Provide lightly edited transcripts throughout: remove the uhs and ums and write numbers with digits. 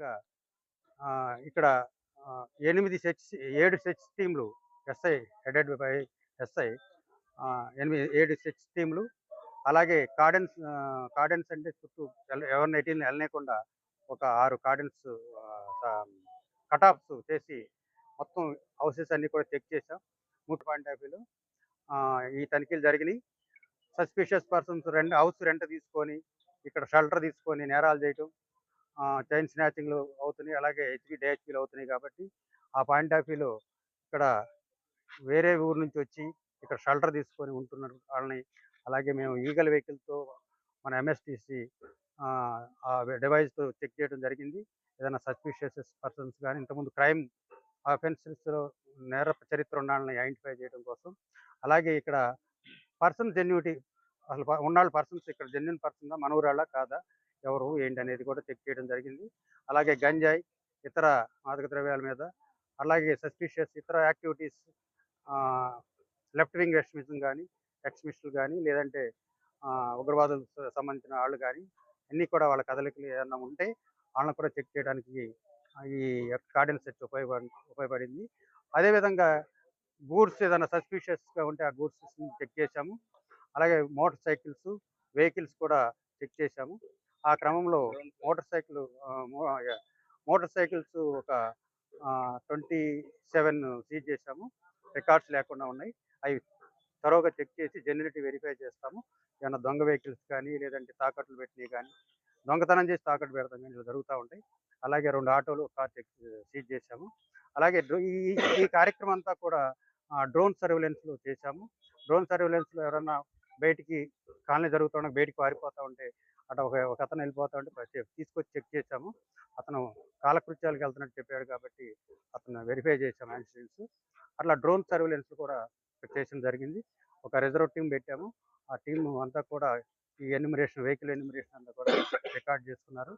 గా ఇక్కడ 7 సెర్చ్ టీమ్‌లు SI headed by SI 7 search టీమ్‌లు అలాగే కార్డన్స్ అంటే చుట్టూ ఎవరిని ఎటు ఎళ్ళనీయకుండా ఒక 6 కార్డన్స్ కట్ ఆఫ్స్ చేసి మొత్తం హౌసెస్ అన్నీ కూడా చెక్ చేసాం. పాయింట్ ఆఫ్ వ్యూలో ఈ తనిఖీలు జరిగినాయి. సస్పిషియస్ పర్సన్స్ హౌస్ రెంట్ తీసుకొని ఇక్కడ షెల్టర్ తీసుకొని నేరాలు చేయటం, చైన్ స్నాచింగ్‌లు అవుతున్నాయి. అలాగే డీహెచ్‌పీలు అవుతున్నాయి కాబట్టి ఆ పాయింట్ ఆఫ్ వ్యూలో ఇక్కడ వేరే ఊరు నుంచి వచ్చి ఇక్కడ షెల్టర్ తీసుకొని ఉంటున్నారు వాళ్ళని. అలాగే మేము ఈగల్ వెహికల్‌తో మన ఎంఎస్టీసీ ఆ డివైస్‌తో చెక్ చేయడం జరిగింది. ఏదైనా సస్పిషియస్ పర్సన్స్ గానీ ఇంతకుముందు క్రైమ్ అఫెన్సెస్‌లో నేర చరిత్ర ఉన్న వాళ్ళని ఐడెంటిఫై చేయడం కోసం. అలాగే ఇక్కడ పర్సన్ జెన్యూనిటీ అసలు ఉన్నాళ్ళ పర్సన్స్ ఇక్కడ జెన్యూన్ పర్సనా, మన ఊరాళ్ళా కాదా, ఎవరు ఏంటి అనేది కూడా చెక్ చేయడం జరిగింది. అలాగే గంజాయి, ఇతర మాదక ద్రవ్యాల మీద, అలాగే సస్పిషియస్ ఇతర యాక్టివిటీస్, లెఫ్ట్ వింగ్ ఎక్స్ట్రీమిస్టులు కానీ లేదంటే ఉగ్రవాదులకు సంబంధించిన వాళ్ళు కానీ అన్నీ కూడా వాళ్ళ కదలికలు ఏదైనా ఉంటే వాళ్ళని కూడా చెక్ చేయడానికి ఈ కార్డినల్ సెర్చ్ ఉపయోగపడింది. అదేవిధంగా గూడ్స్ ఏదైనా సస్పిషియస్గా ఉంటే ఆ గూడ్స్ని చెక్ చేశాము. అలాగే వెహికల్స్ కూడా చెక్ చేశాము. ఆ క్రమంలో మోటార్ సైకిల్స్ ఒక 27 సీజ్ చేశాము. రికార్డ్స్ లేకుండా ఉన్నాయి. అవి త్వరగా చెక్ చేసి జెన్యూనిటీ వెరిఫై చేస్తాము. ఏమైనా దొంగ వెహికల్స్ కానీ లేదంటే తాకట్లు పెట్టినవి కానీ, దొంగతనం చేసి తాకట్టు పెడతాం కానీ ఇలా జరుగుతూ ఉంటాయి. అలాగే 2 ఆటోలు, ఒక కార్ సీజ్ చేశాము. అలాగే ఈ కార్యక్రమం అంతా కూడా డ్రోన్ సర్వేలెన్స్లో చేశాము. డ్రోన్ సర్వేలెన్స్లో ఎవరన్నా బయటికి కాలనీ జరుగుతుండగా బయటికి పారిపోతూ ఉంటే అటు ఒక అతను వెళ్ళిపోతూ ఉంటే తీసుకొచ్చి చెక్ చేశాము. అతను కాలకృత్యాలకు వెళ్తున్నట్టు చెప్పాడు కాబట్టి అతను వెరిఫై చేశాము యాక్సిడెంట్స్. అట్లా డ్రోన్ సర్వేలెన్స్ కూడా చేయడం జరిగింది. ఒక రిజర్వ్ టీం పెట్టాము. ఆ టీం అంతా కూడా ఈ వెహికల్ ఎన్యూమరేషన్ అంతా కూడా రికార్డ్ చేసుకున్నారు.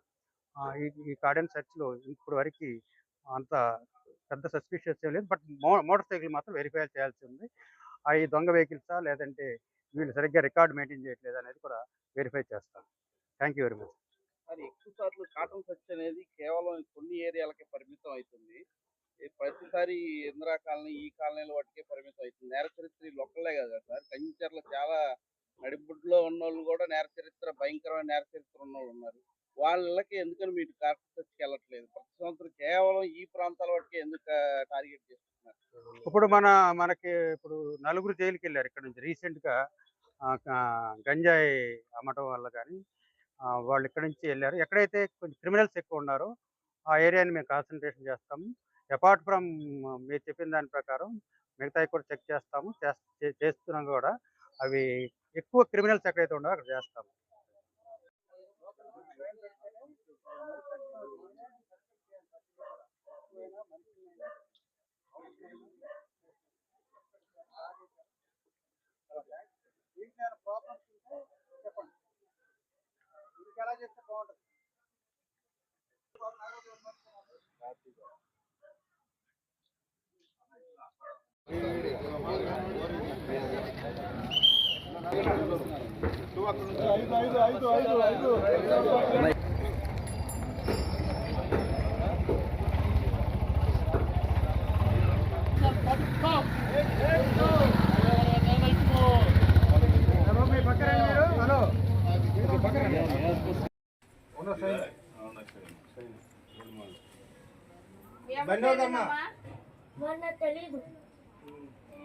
ఈ కార్డన్ సెర్చ్లో ఇప్పుడు వరకు అంత పెద్ద సస్పిషియస్ ఏం లేదు. బట్ మోటార్ సైకిల్ మాత్రం వెరిఫై చేయాల్సి ఉంది. అవి దొంగ వెహికల్సా లేదంటే వీళ్ళు సరిగ్గా రికార్డ్ మెయింటైన్ చేయట్లేదు అనేది కూడా వెరిఫై చేస్తాం. Thank you very much. మరి ఎక్కువ సార్లు కాటన్ సెర్చ్ అనేది కేవలం కొన్ని ఏరియాలకే పరిమితం అవుతుంది. ప్రతిసారి ఇందిరా కాలనీ, ఈ కాలనీల వాటికే పరిమితం అవుతుంది. నేర చరిత్ర ఒక్కళ్ళే కదా సార్, కంచెర్ల చాలా నడిబుడ్లో ఉన్నోళ్ళు కూడా భయంకరమైన నేర చరిత్ర ఉన్నోళ్ళు ఉన్నారు. వాళ్ళకి ఎందుకని మీరు కాటన్ సెర్చ్కి వెళ్ళట్లేదు? ప్రతి సంవత్సరం కేవలం ఈ ప్రాంతాల వాటికే ఎందుకు టార్గెట్ చేస్తున్నారు? ఇప్పుడు మనకి నలుగురు జైలుకి వెళ్ళారు ఇక్కడ నుంచి రీసెంట్గా గంజాయి అమ్మటం వల్ల కానీ. వాళ్ళు ఇక్కడ నుంచి వెళ్ళారు. ఎక్కడైతే కొంచెం క్రిమినల్స్ ఎక్కువ ఉన్నారో ఆ ఏరియాని మేము కాన్సన్ట్రేషన్ చేస్తాము. అపార్ట్ ఫ్రమ్ మీరు చెప్పిన దాని ప్రకారం మిగతావి కూడా చెక్ చేస్తాము. చేస్తున్నాం కూడా. అవి ఎక్కువ క్రిమినల్స్ ఎక్కడైతే ఉన్నారో అక్కడ చేస్తాము. ఎలా చేస్తే బాగుంటుంది?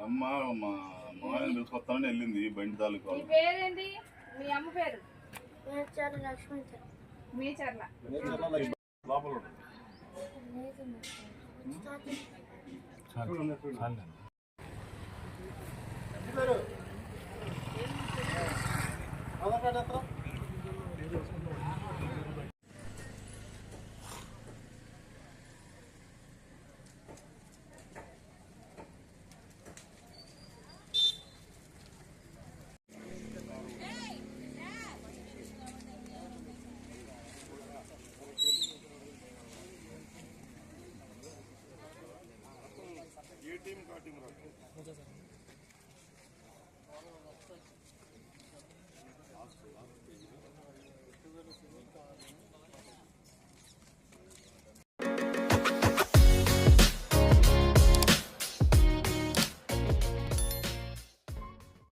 అమ్మ మా మామయ్య తీసుకొస్తానని వెళ్ళింది బండి తాలూకా. పేరేంటి మీ అమ్మ పేరు? లోపల टीम का टीम